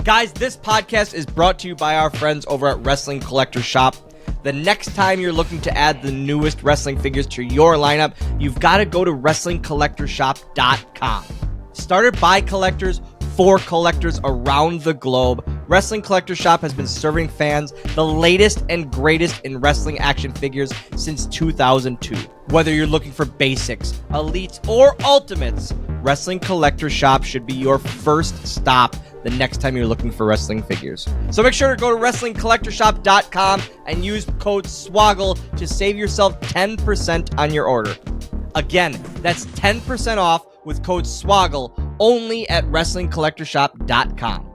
Guys, this podcast is brought to you by our friends over at Wrestling Collector Shop. The next time you're looking to add the newest wrestling figures to your lineup, you've got to go to WrestlingCollectorShop.com. Started by collectors for collectors around the globe, Wrestling Collector Shop has been serving fans the latest and greatest in wrestling action figures since 2002. Whether you're looking for basics, elites, or ultimates, Wrestling Collector Shop should be your first stop the next time you're looking for wrestling figures. So make sure to go to WrestlingCollectorShop.com and use code SWOGGLE to save yourself 10% on your order. Again, that's 10% off with code SWOGGLE only at WrestlingCollectorShop.com.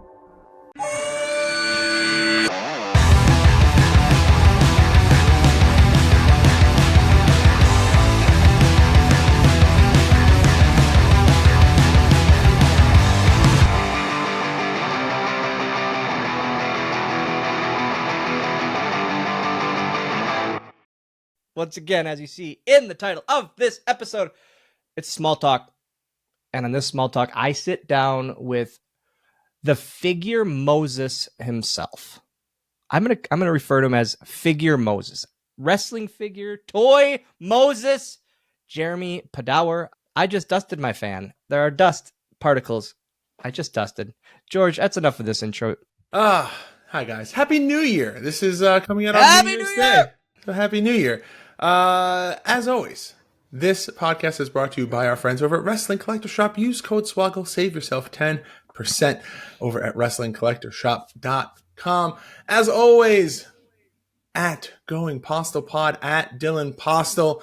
Once again, as you see in the title of this episode, it's Small Talk. And on this Small Talk, I sit down with the Figure Moses himself. I'm gonna refer to him as Figure Moses. Wrestling figure, toy Moses, Jeremy Padawer. I just dusted my fan. There are dust particles. I just dusted. George, that's enough of this intro. Hi guys. Happy New Year. This is coming out on New Year's Day. So Happy New Year. As always, this podcast is brought to you by our friends over at Wrestling Collector Shop. Use code SWOGGLE. Save yourself 10% over at WrestlingCollectorShop.com. As always, at Going Postl Pod, at Dylan Postl.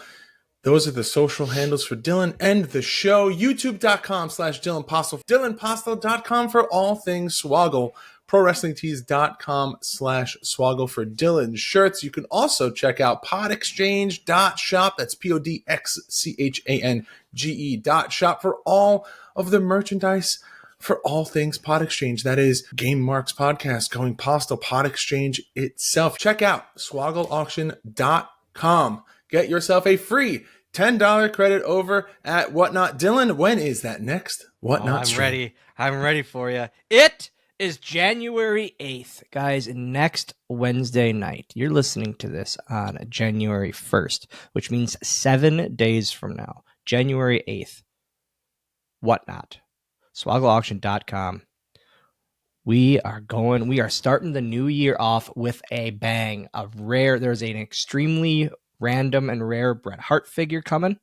Those are the social handles for Dylan and the show. YouTube.com/Dylan Postl. DylanPostl.com for all things Swoggle. ProWrestlingTees.com/Swoggle for Dylan's shirts. You can also check out PodXchange.shop. That's PodXchange.shop for all of the merchandise for all things PodXchange. That is Game Marks Podcast, Going Postl, PodXchange itself. Check out SwoggleAuction.com. Get yourself a free $10 credit over at Whatnot. Dylan, when is that next Whatnot stream? Ready. I'm ready for you. It is January 8th. Guys, next Wednesday night. You're listening to this on January 1st, which means 7 days from now. January 8th. Whatnot. SwoggleAuction.com. We are starting the new year off with a bang. There's an extremely random and rare Bret Hart figure coming.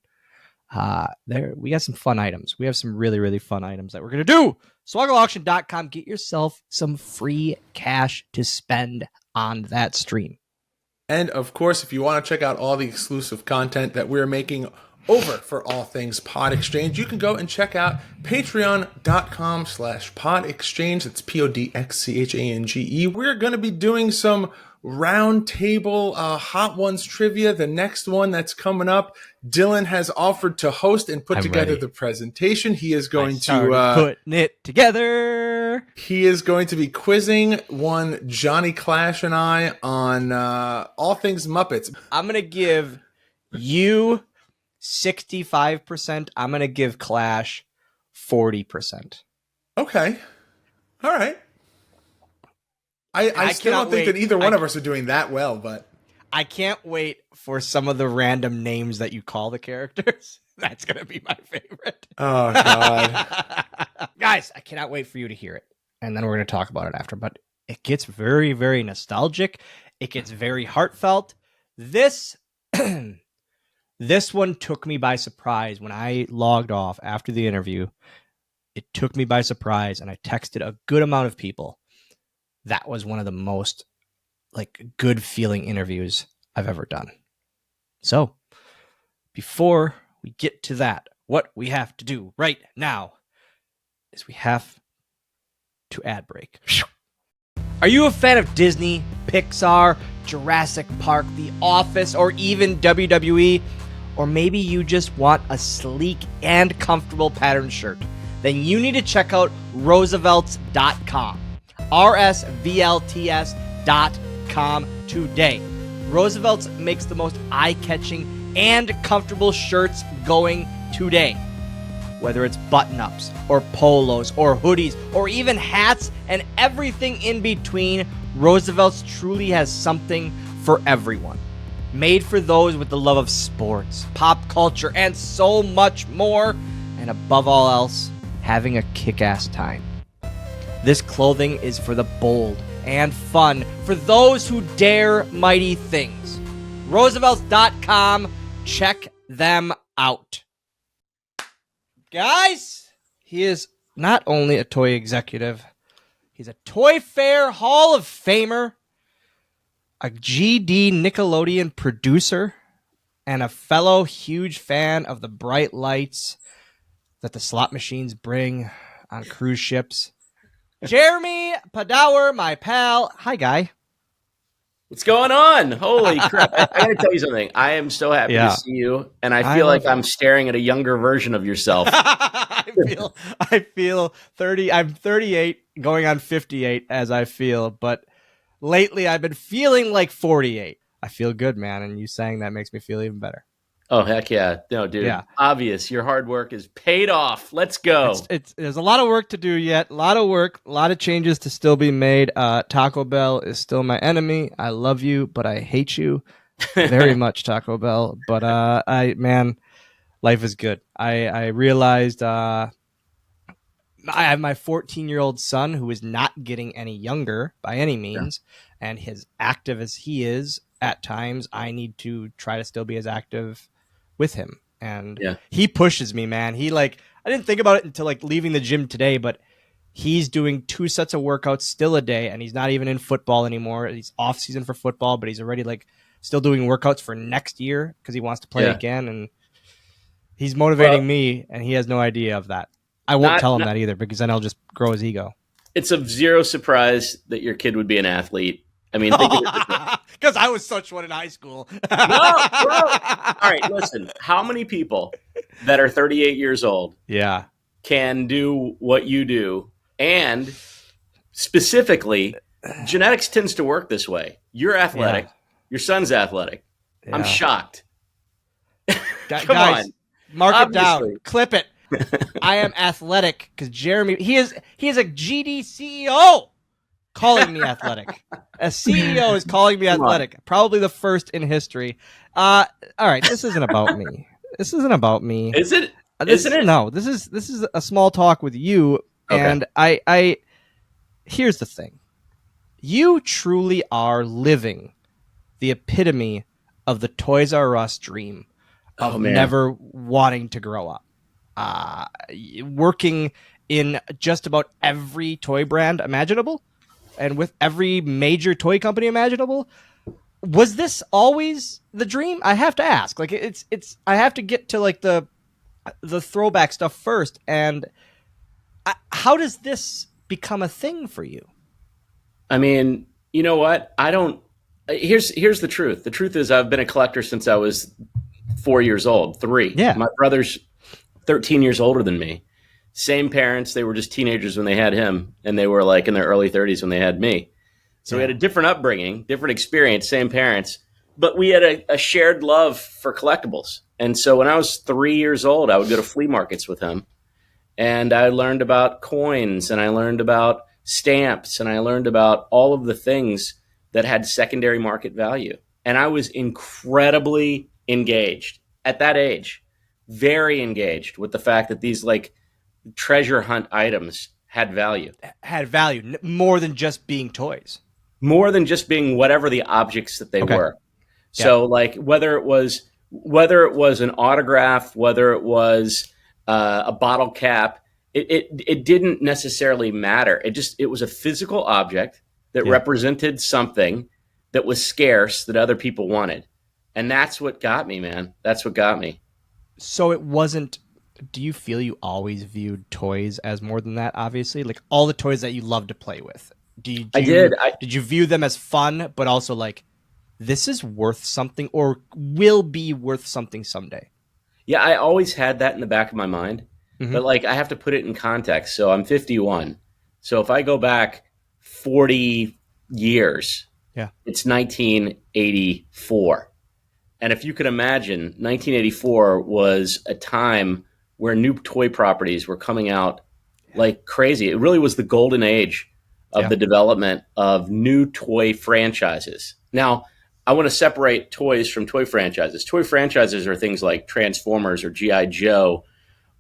We got some fun items. We have some really, really fun items that we're going to do. SwoggleAuction.com. Get yourself some free cash to spend on that stream. And of course, if you want to check out all the exclusive content that we're making over for all things PodXchange, you can go and check out patreon.com/PodXchange. That's PodXchange. We're going to be doing some round table Hot Ones trivia. The next one that's coming up, Dylan has offered to host and put together the presentation. He is going to putting it together. He is going to be quizzing one Johnny Clash and I on all things Muppets. I'm gonna give you 65%. I'm gonna give Clash 40%. Okay, all right. I still don't think that either one of us are doing that well, but I can't wait for some of the random names that you call the characters. That's going to be my favorite. Oh, God. Guys, I cannot wait for you to hear it. And then we're going to talk about it after. But it gets very, very nostalgic. It gets very heartfelt. This one took me by surprise when I logged off after the interview. It took me by surprise, and I texted a good amount of people. That was one of the most good feeling interviews I've ever done. So before we get to that, what we have to do right now is we have to ad break. Are you a fan of Disney, Pixar, Jurassic Park, The Office, or even WWE? Or maybe you just want a sleek and comfortable pattern shirt? Then you need to check out Roosevelts.com. RSVLTS.com today. Roosevelt's makes the most eye-catching and comfortable shirts going today. Whether it's button-ups or polos or hoodies or even hats and everything in between, Roosevelt's truly has something for everyone. Made for those with the love of sports, pop culture, and so much more. And above all else, having a kick-ass time. This clothing is for the bold and fun, for those who dare mighty things. Roosevelts.com. Check them out. Guys, he is not only a toy executive, he's a Toy Fair Hall of Famer, a GD Nickelodeon producer, and a fellow huge fan of the bright lights that the slot machines bring on cruise ships. Jeremy Padawer, my pal. Hi, guy. What's going on? Holy crap. I got to tell you something. I am so happy to see you, and I feel like I'm staring at a younger version of yourself. I feel 30. I'm 38, going on 58 as I feel, but lately I've been feeling like 48. I feel good, man, and you saying that makes me feel even better. Oh, heck yeah. No, dude. Yeah. Obvious. Your hard work is paid off. Let's go. There's a lot of work to do yet. A lot of work. A lot of changes to still be made. Taco Bell is still my enemy. I love you, but I hate you very much, Taco Bell. But, life is good. I realized I have my 14-year-old son who is not getting any younger by any means. Yeah. And as active as he is, at times, I need to try to still be as active with him. And he pushes me, man. I didn't think about it until leaving the gym today, but he's doing 2 sets of workouts still a day, and he's not even in football anymore. He's off season for football, but he's already still doing workouts for next year because he wants to play again. And he's motivating me, and he has no idea of that. I won't tell him that either, because then I'll just grow his ego. It's of zero surprise that your kid would be an athlete. I mean, think of it. Because I was such one in high school. No, bro. All right, listen. How many people that are 38 years old can do what you do? And specifically, genetics tends to work this way. You're athletic. Yeah. Your son's athletic. Yeah. I'm shocked. Come on. Mark it down. Clip it. I am athletic because Jeremy, he is a GD CEO calling me athletic. A CEO is calling me athletic. Probably the first in history. All right, this isn't about me. This isn't about me. Is it? Isn't it? No, this is a small talk with you. Okay. And I here's the thing. You truly are living the epitome of the Toys R Us dream of never wanting to grow up. Working in just about every toy brand imaginable and with every major toy company imaginable. Was this always the dream? I have to ask. I have to get to the throwback stuff first. And how does this become a thing for you? I mean, you know what? Here's the truth. The truth is I've been a collector since I was 4 years old, 3. Yeah. My brother's 13 years older than me. Same parents. They were just teenagers when they had him, and they were in their early 30s when they had me. So we had a different upbringing, different experience, same parents, but we had a shared love for collectibles. And so when I was 3 years old, I would go to flea markets with him, and I learned about coins, and I learned about stamps, and I learned about all of the things that had secondary market value. And I was incredibly engaged at that age. Very engaged with the fact that these treasure hunt items had value. Had value more than just being toys. More than just being whatever the objects that they were. Yeah. So whether it was an autograph, whether it was a bottle cap, it didn't necessarily matter. It was a physical object that represented something that was scarce that other people wanted. And that's what got me, man. That's what got me. So it wasn't, do you feel you always viewed toys as more than that, obviously? All the toys that you love to play with. Did you view them as fun, but also this is worth something or will be worth something someday? Yeah, I always had that in the back of my mind. Mm-hmm. But I have to put it in context. So I'm 51. So if I go back 40 years, it's 1984. And if you could imagine, 1984 was a time where new toy properties were coming out like crazy. It really was the golden age of the development of new toy franchises. Now, I want to separate toys from toy franchises. Toy franchises are things like Transformers or G.I. Joe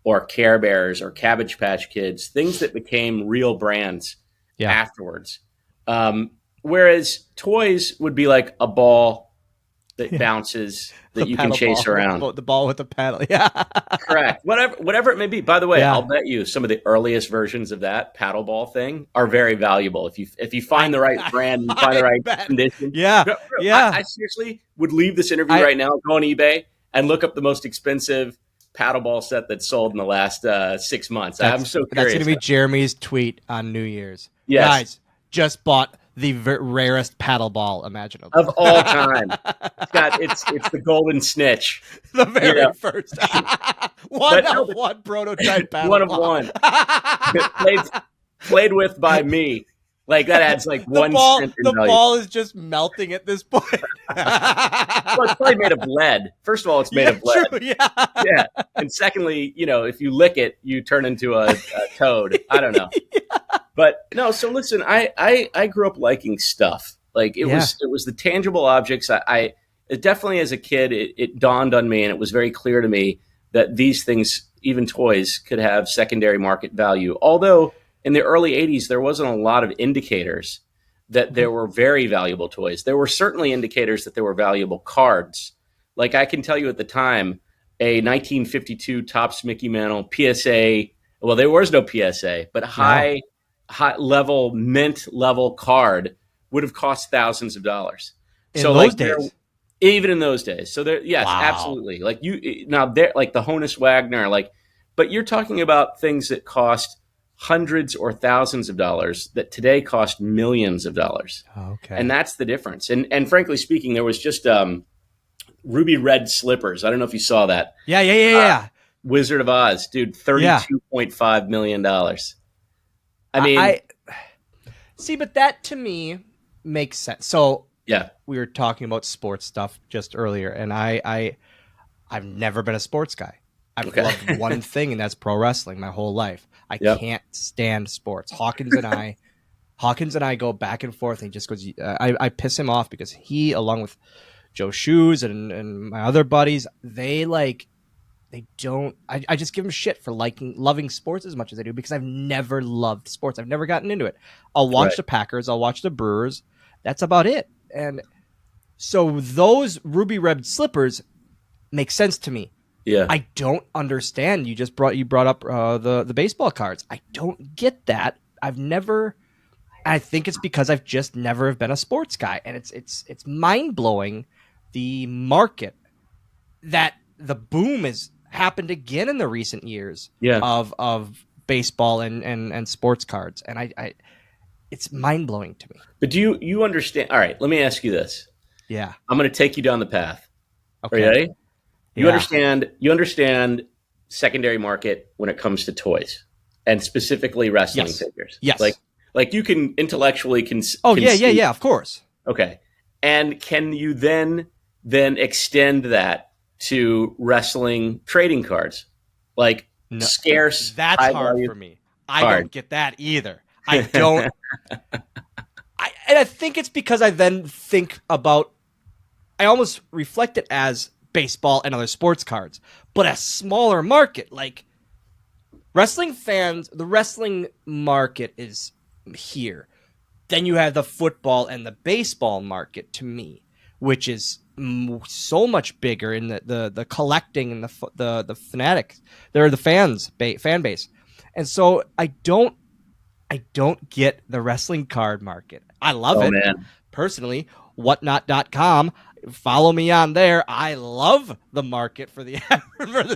or Care Bears or Cabbage Patch Kids, things that became real brands afterwards. Whereas toys would be like a ball that bounces that you can chase around. The ball with the paddle. Yeah. Correct. Whatever it may be. By the way, I'll bet you some of the earliest versions of that paddle ball thing are very valuable. If you find the right brand and find the right condition. Yeah. I seriously would leave this interview right now, go on eBay and look up the most expensive paddle ball set that's sold in the last 6 months. I'm so curious. That's going to be Jeremy's tweet on New Year's. Yes. Guys, just bought the rarest paddle ball imaginable of all time. It's the golden snitch, the very first one prototype paddle one of ball. one played with by me. Like that adds like the 1 ball, cent in the value. ball is just melting at this point. Well, it's probably made of lead. First of all, it's made of lead. True, yeah. And secondly, if you lick it, you turn into a toad. I don't know. But no, so listen, I grew up liking stuff. Like it was the tangible objects. It definitely as a kid, it dawned on me and it was very clear to me that these things, even toys, could have secondary market value. Although in the early 80s, there wasn't a lot of indicators that there were very valuable toys. There were certainly indicators that there were valuable cards. Like I can tell you at the time, a 1952 Topps Mickey Mantle PSA, well, there was no PSA, but high level, mint level card would have cost thousands of dollars. Even in those days. So there, yes, absolutely. Like like the Honus Wagner, but you're talking about things that cost hundreds or thousands of dollars that today cost millions of dollars. Okay. And that's the difference. And frankly speaking, there was just ruby red slippers. I don't know if you saw that. Yeah. Wizard of Oz, dude, $32.5 million. I see, but that to me makes sense. So yeah, we were talking about sports stuff just earlier, and I've never been a sports guy. I've loved one thing, and that's pro wrestling my whole life. I can't stand sports. Hawkins and I go back and forth, and he just goes. I piss him off because he, along with Joe Shoes and my other buddies, I just give him shit for loving sports as much as I do because I've never loved sports. I've never gotten into it. I'll watch the Packers. I'll watch the Brewers. That's about it. And so those ruby red slippers make sense to me. Yeah. I don't understand. You brought up the baseball cards. I don't get that. I think it's because I've just never been a sports guy, and it's mind blowing the market that the boom has happened again in the recent years of baseball and sports cards, and I it's mind blowing to me. But do you understand? All right, let me ask you this. Yeah, I'm going to take you down the path. Okay. Are you ready? You understand secondary market when it comes to toys and specifically wrestling figures. Yes. Like you can intellectually yeah, of course. Okay. And can you then extend that to wrestling trading cards? Like scarce. That's hard for me. I don't get that either. I don't. I think it's because I then think about. I almost reflect it as baseball and other sports cards, but a smaller market. Like wrestling fans, the wrestling market is here. Then you have the football and the baseball market, to me, which is so much bigger in the collecting and the fanatics. They're the fan base, and so I don't get the wrestling card market. I love it personally. Whatnot.com. Follow me on there. I love the market for the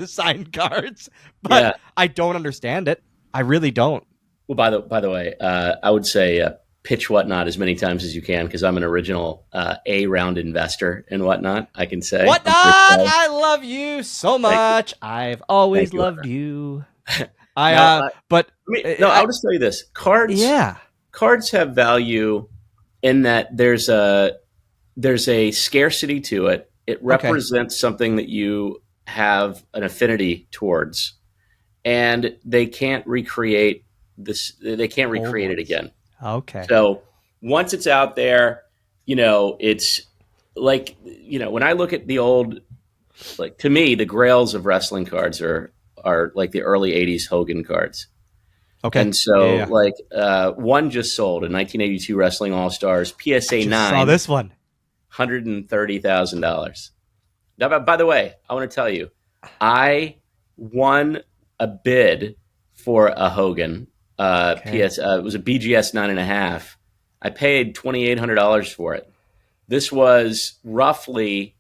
signed cards, but I don't understand it. I really don't. Well, by the way, I would say pitch Whatnot as many times as you can because I'm an original A-round investor in Whatnot. I can say Whatnot. I love you so much. I've always loved you. I'll just tell you this: cards have value in that there's a scarcity to it. It represents something that you have an affinity towards. and they can't recreate this. They can't recreate it again. Okay. So once it's out there, it's like, when I look at the old, like, to me, the grails of wrestling cards are like the early 80s Hogan cards. Okay. And so, Yeah. like, one just sold in 1982 Wrestling All-Stars, PSA 9. Saw this one. $130,000. Now, by the way, I want to tell you, I won a bid for a Hogan. It was a BGS 9.5. I paid $2,800 for it. This was roughly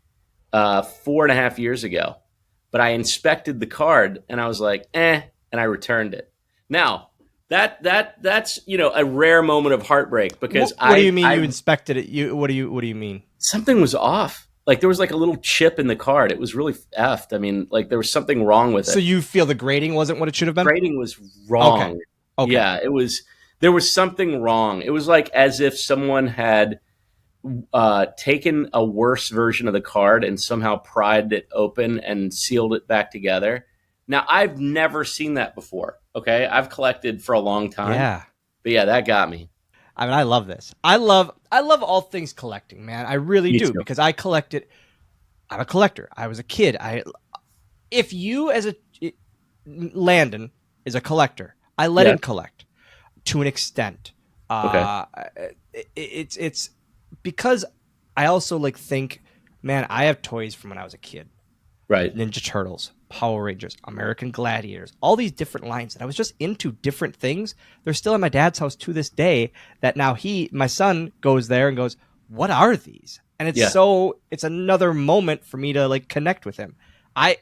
4.5 years ago. But I inspected the card and I was like, and I returned it. Now, that's a rare moment of heartbreak, because what do you mean you inspected it? What do you mean? Something was off. Like, there was like a little chip in the card. It was really effed. I mean, like, there was something wrong with it. So you feel the grading wasn't what it should have been? Grading was wrong. Okay. Yeah, there was something wrong. It was like as if someone had taken a worse version of the card and somehow pried it open and sealed it back together. Now, I've never seen that before. Okay. I've collected for a long time. Yeah. But yeah, that got me. I mean, I love this. I love all things collecting, man. I really do, because I collect it. I'm a collector. I was a kid. If you Landon is a collector, I let him collect to an extent. It's because I also think, man, I have toys from when I was a kid. Right. Ninja Turtles, Power Rangers, American Gladiators, all these different lines that I was just into different things. They're still at my dad's house to this day, that now my son goes there and goes, what are these? And it's another moment for me to connect with him. I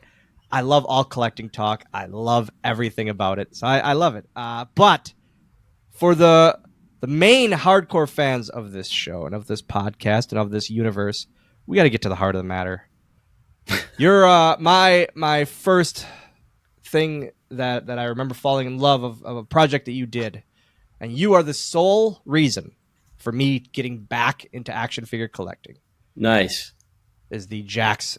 love all collecting talk. I love everything about it. So I love it. But for the main hardcore fans of this show and of this podcast and of this universe, we got to get to the heart of the matter. You're my first thing that I remember falling in love of a project that you did, and you are the sole reason for me getting back into action figure collecting. Nice. Is the Jakks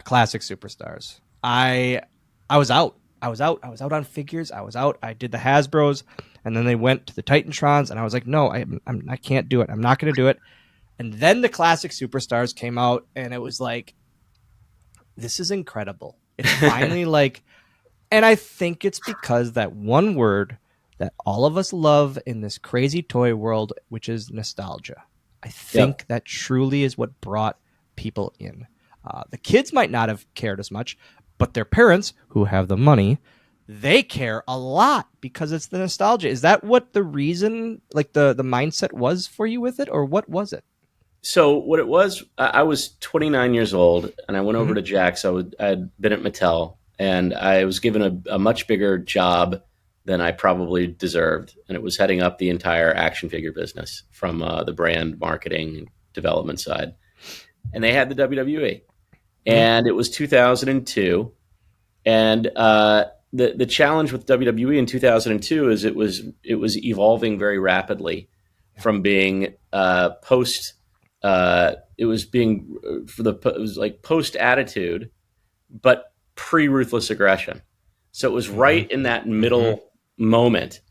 Classic Superstars. I was out on figures. I did the Hasbros, and then they went to the Titantrons, and I was like, no, I can't do it. I'm not going to do it. And then the Classic Superstars came out, and it was like, this is incredible. It's finally and I think it's because that one word that all of us love in this crazy toy world, which is nostalgia. I think that truly is what brought people in. The kids might not have cared as much, but their parents, who have the money, they care a lot because it's the nostalgia. Is that what the reason, the mindset was for you with it, or what was it? So what it was, I was 29 years old, and I went over to Jakks. I had been at Mattel, and I was given a much bigger job than I probably deserved, and it was heading up the entire action figure business from the brand marketing and development side. And they had the WWE, and it was 2002, and the challenge with WWE in 2002 is it was evolving very rapidly from being post. It was like post Attitude, but pre Ruthless Aggression. So it was right in that middle moment,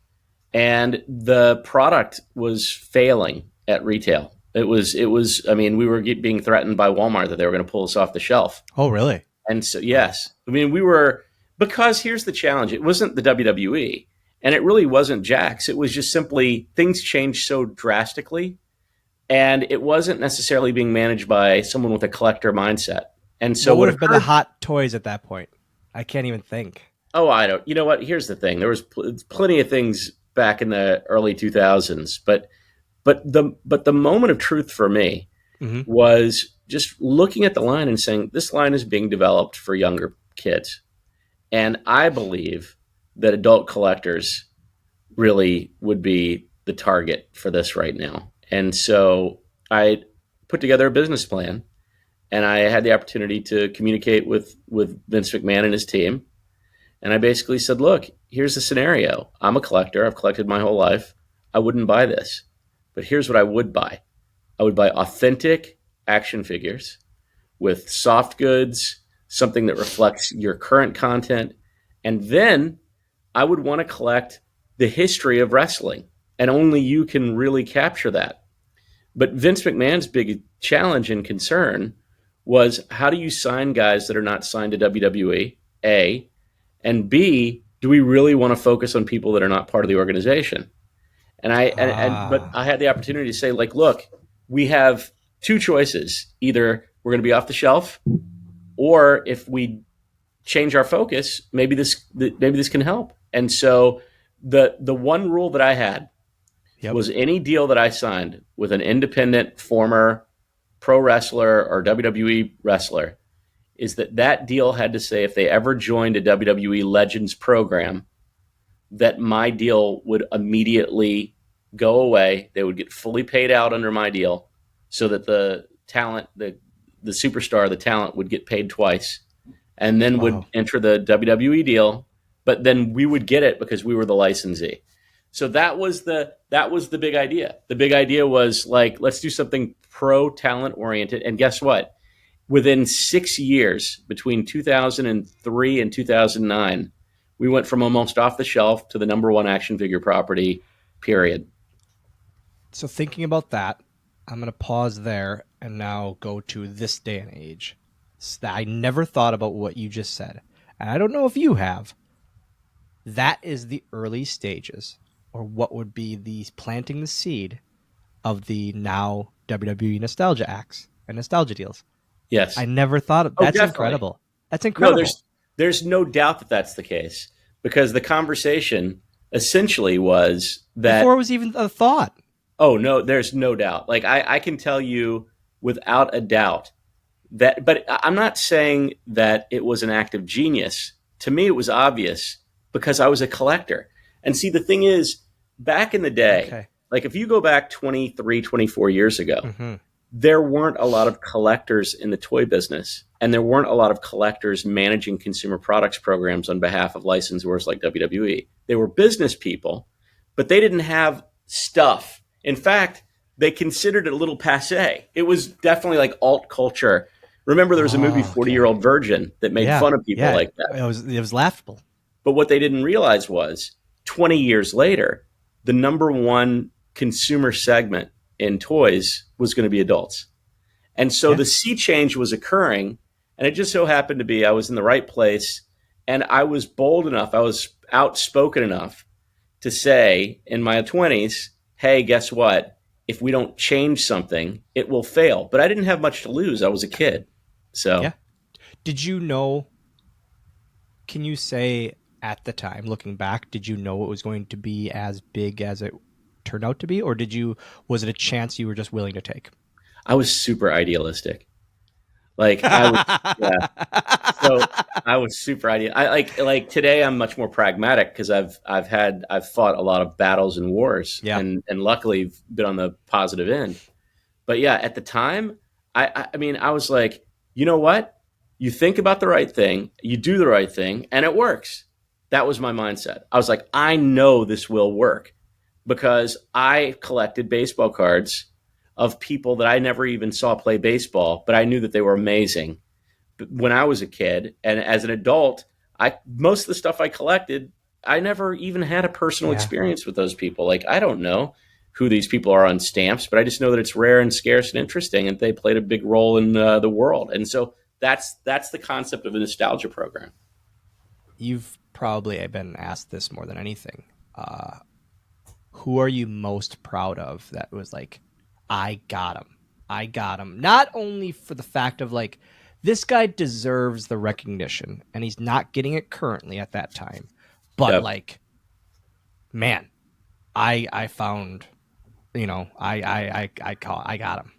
and the product was failing at retail. It was. I mean, we were being threatened by Walmart that they were going to pull us off the shelf. Oh, really? And so, yes, I mean, because here's the challenge. It wasn't the WWE, and it really wasn't Jakks. It was just simply things changed so drastically. And it wasn't necessarily being managed by someone with a collector mindset. And so what would have been the hot toys at that point? I can't even think. Oh, I don't. You know what? Here's the thing. There was plenty of things back in the early 2000s, but the moment of truth for me was just looking at the line and saying, this line is being developed for younger kids. And I believe that adult collectors really would be the target for this right now. And so I put together a business plan, and I had the opportunity to communicate with Vince McMahon and his team. And I basically said, look, here's the scenario. I'm a collector. I've collected my whole life. I wouldn't buy this. But here's what I would buy. I would buy authentic action figures with soft goods, something that reflects your current content. And then I would want to collect the history of wrestling, and only you can really capture that. But Vince McMahon's big challenge and concern was, how do you sign guys that are not signed to WWE, A, and B, do we really want to focus on people that are not part of the organization? But I had the opportunity to say, like, look, we have two choices. Either we're going to be off the shelf, or if we change our focus, maybe this can help. And so the one rule that I had was, any deal that I signed with an independent former pro wrestler or WWE wrestler, is that deal had to say, if they ever joined a WWE Legends program, that my deal would immediately go away. They would get fully paid out under my deal, so that the talent, the superstar, the talent would get paid twice, and then would enter the WWE deal. But then we would get it because we were the licensee. So that was the big idea. The big idea was, like, let's do something pro talent oriented. And guess what? Within 6 years, between 2003 and 2009, we went from almost off the shelf to the number one action figure property, period. So thinking about that, I'm going to pause there and now go to this day and age. So I never thought about what you just said, and I don't know if you have. That is the early stages, or what would be the planting the seed of the now WWE nostalgia acts and nostalgia deals. Yes. I never thought of that's definitely. incredible. That's incredible. No, there's no doubt that that's the case, because the conversation essentially was that before it was even a thought. Oh, no, there's no doubt. Like, I can tell you without a doubt that, but I'm not saying that it was an act of genius. To me, it was obvious because I was a collector. And see, the thing is, back in the day, like if you go back 23, 24 years ago, there weren't a lot of collectors in the toy business, and there weren't a lot of collectors managing consumer products programs on behalf of licensors like WWE. They were business people, but they didn't have stuff. In fact, they considered it a little passé. It was definitely like alt culture. Remember, there was a movie, 40-Year-Old Virgin, that made fun of people like that. It was laughable. But what they didn't realize was 20 years later, the number one consumer segment in toys was going to be adults. And so the sea change was occurring, and it just so happened to be I was in the right place, and I was bold enough, I was outspoken enough to say in my 20s, hey, guess what? If we don't change something, it will fail. But I didn't have much to lose. I was a kid. So did you know, can you say at the time, looking back, did you know it was going to be as big as it turned out to be, or was it a chance you were just willing to take? I was super idealistic. Like I was, so I was super ideal. I like today I'm much more pragmatic because I've fought a lot of battles and wars, and luckily been on the positive end. But yeah, at the time, I mean, I was like, you know what? You think about the right thing, you do the right thing, and it works. That was my mindset. I was like, I know this will work because I collected baseball cards of people that I never even saw play baseball, but I knew that they were amazing when I was a kid. And as an adult, most of the stuff I collected, I never even had a personal experience with those people. Like, I don't know who these people are on stamps, but I just know that it's rare and scarce and interesting, and they played a big role in the world. And so that's the concept of a nostalgia program. You've probably been asked this more than anything. Who are you most proud of that was like, I got him. Not only for the fact of like, this guy deserves the recognition and he's not getting it currently at that time, but like, man, I found, I got him.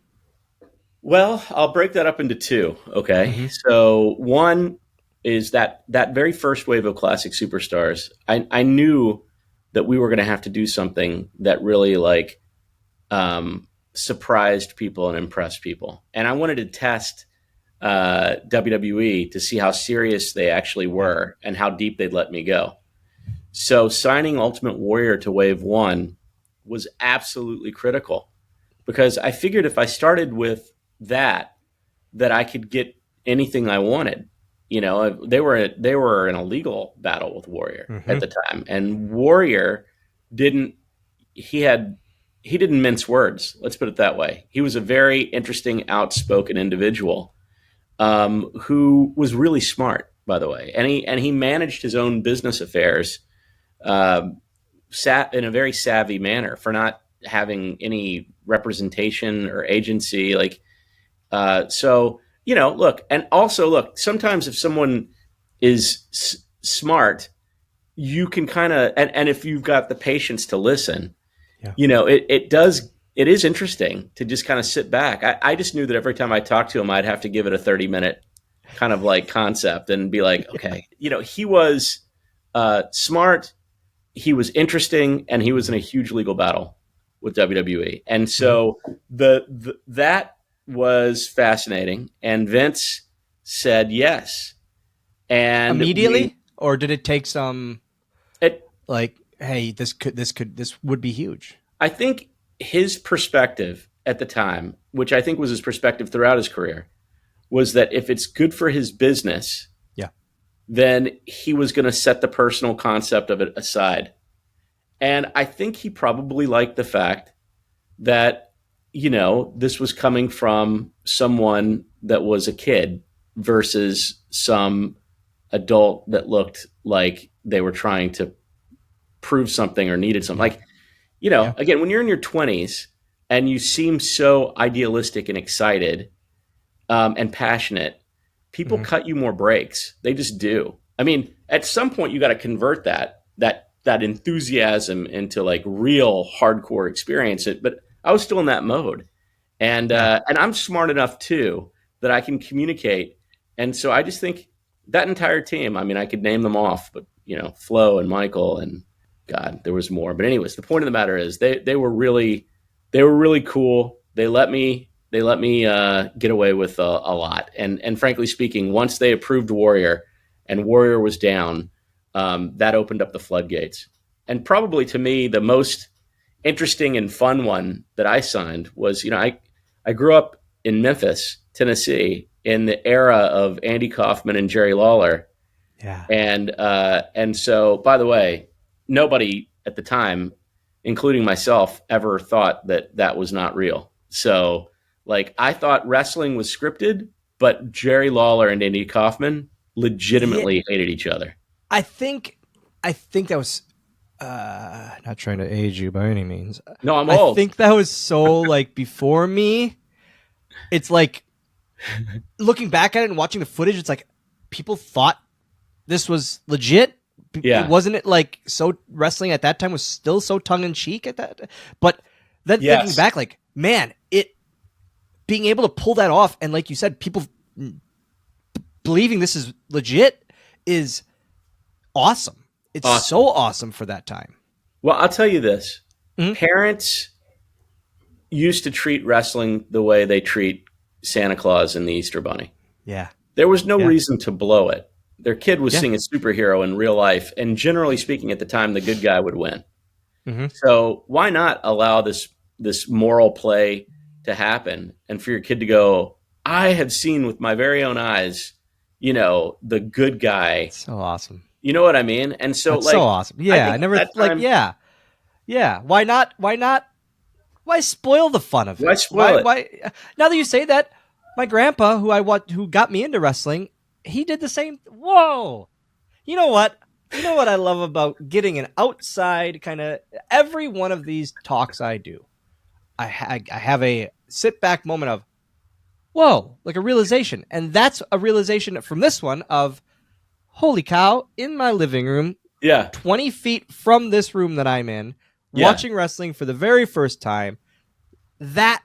Well, I'll break that up into two. Okay. So one is that very first wave of classic superstars. I knew that we were going to have to do something that really like, surprised people and impressed people. And I wanted to test WWE to see how serious they actually were and how deep they'd let me go. So signing Ultimate Warrior to Wave 1 was absolutely critical because I figured if I started with that I could get anything I wanted. You know, they were in a legal battle with Warrior Mm-hmm. at the time, and Warrior didn't he had he didn't mince words. Let's put it that way. He was a very interesting, outspoken individual who was really smart, by the way, and he managed his own business affairs uh, sat in a very savvy manner for not having any representation or agency. Like, so look, and also look. Sometimes if someone is smart, you can kind of, and if you've got the patience to listen, Yeah. it is interesting to just kind of sit back. I just knew that every time I talked to him, I'd have to give it a 30-minute kind of like concept and be like, okay, he was smart, he was interesting, and he was in a huge legal battle with WWE. And so that was fascinating. And Vince said yes. And Immediately, or did it take some it, like, hey, this would be huge? I think his perspective at the time, which I think was his perspective throughout his career, was that if it's good for his business, Yeah. then he was going to set the personal concept of it aside. And I think he probably liked the fact that, this was coming from someone that was a kid versus some adult that looked like they were trying to prove something or needed something. Like, Yeah. again, when you're in your 20s and you seem so idealistic and excited and passionate, people cut you more breaks. They just do. I mean, at some point you got to convert that enthusiasm into like real hardcore experience. But I was still in that mode, and I'm smart enough too that I can communicate. And so I just think that entire team. I mean, I could name them off, but Flo and Michael and God, there was more. But anyways, the point of the matter is they were really cool. They let me get away with a lot. And frankly speaking, once they approved Warrior and Warrior was down, that opened up the floodgates. And probably to me, the most interesting and fun one that I signed was, I grew up in Memphis, Tennessee, in the era of Andy Kaufman and Jerry Lawler. Yeah. And so, by the way, nobody at the time, including myself, ever thought that was not real. So, like, I thought wrestling was scripted, but Jerry Lawler and Andy Kaufman legitimately hated each other. I think that was not trying to age you by any means. No, I'm old. I think that was so like before me. It's like looking back at it and watching the footage, it's like people thought this was legit. Yeah. Wasn't it like so wrestling at that time was still so tongue in cheek at that? But then thinking back, like, man, it being able to pull that off and like you said, people believing this is legit is awesome. It's so awesome for that time. Well, I'll tell you this. Parents used to treat wrestling the way they treat Santa Claus and the Easter Bunny. Yeah. There was no reason to blow it. Their kid was seeing a superhero in real life, and generally speaking, at the time, the good guy would win. So why not allow this moral play to happen, and for your kid to go, I have seen with my very own eyes, the good guy. So awesome. You know what I mean? And so, That's like, so awesome. Yeah, I never time, yeah. Why not? Why spoil the fun of it? Why spoil it? Why? Now that you say that, my grandpa, who got me into wrestling, he did the same. Whoa! You know what? I love about getting an outside kind of every one of these talks I do. I have a sit back moment of, whoa, like a realization, and that's a realization from this one of, holy cow! In my living room, 20 feet from this room that I'm in, watching wrestling for the very first time. That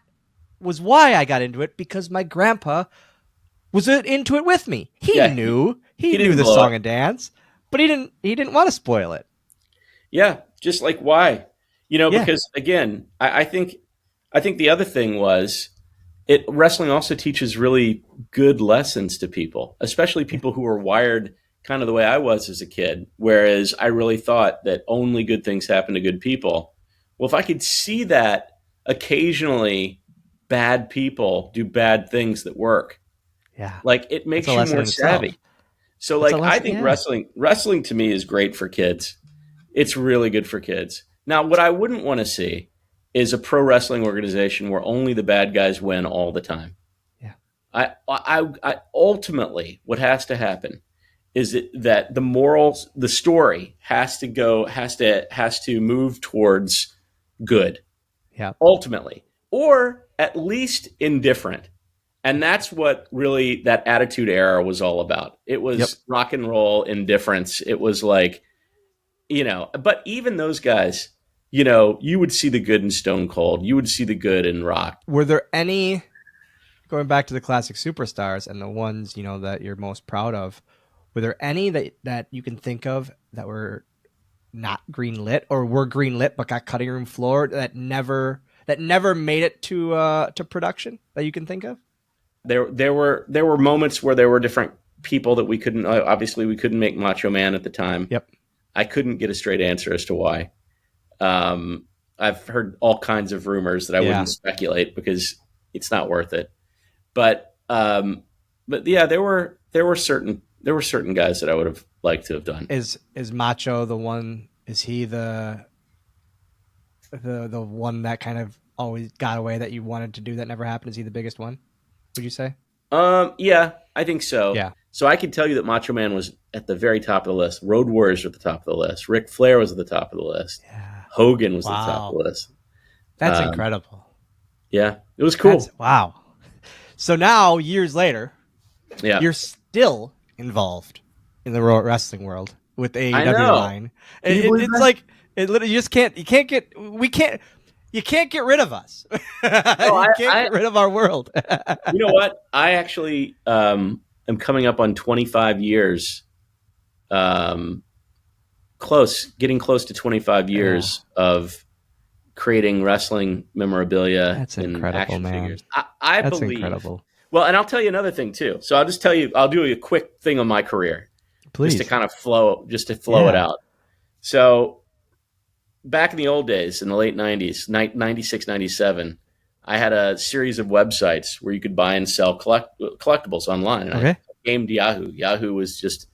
was why I got into it, because my grandpa was into it with me. He knew the song and dance, but he didn't want to spoil it. Yeah, just like why? Because again, I think the other thing was wrestling also teaches really good lessons to people, especially people who are wired kind of the way I was as a kid, whereas I really thought that only good things happen to good people. Well, if I could see that occasionally bad people do bad things that work, like, it makes you more savvy. So It's a like I lesson, think yeah. wrestling to me is great for kids. It's really good for kids. Now, what I wouldn't want to see is a pro wrestling organization where only the bad guys win all the time. Yeah. I ultimately what has to happen is that the morals, the story has to move towards good Yeah. ultimately, or at least indifferent. And that's what really that Attitude Era was all about. It was rock and roll indifference. It was like, but even those guys, you would see the good in Stone Cold. You would see the good in Rock. Were there any, going back to the classic superstars and the ones, that you're most proud of, were there any that you can think of that were not green lit or were green lit but got cutting room floor that never made it to production that you can think of? There were moments where there were different people that we couldn't. Obviously, we couldn't make Macho Man at the time. Yep. I couldn't get a straight answer as to why. I've heard all kinds of rumors that I wouldn't speculate because it's not worth it. But yeah, there were certain guys that I would have liked to have done. Is Macho the one? Is he the one that kind of always got away that you wanted to do that never happened? Is he the biggest one? Would you say? Yeah, I think so. Yeah. So I can tell you that Macho Man was at the very top of the list. Road Warriors were at the top of the list. Ric Flair was at the top of the list. Yeah. Hogan was at the top of the list. That's incredible. Yeah, it was cool. Wow. So now, years later, you're still involved in the wrestling world with AEW line. It's like it literally you can't get rid of us. You can't get rid of our world. You know what? I actually am coming up on 25 years. Getting close to 25 years of creating wrestling memorabilia. That's and incredible, action man. figures. I That's believe. incredible. Well, and I'll tell you another thing too. So I'll just tell you. I'll do a quick thing on my career, Please. just to kind of flow it out. So back in the old days, in the late 90s, 96, 97, I had a series of websites where you could buy and sell collectibles online. And I gamed Yahoo. Yahoo was just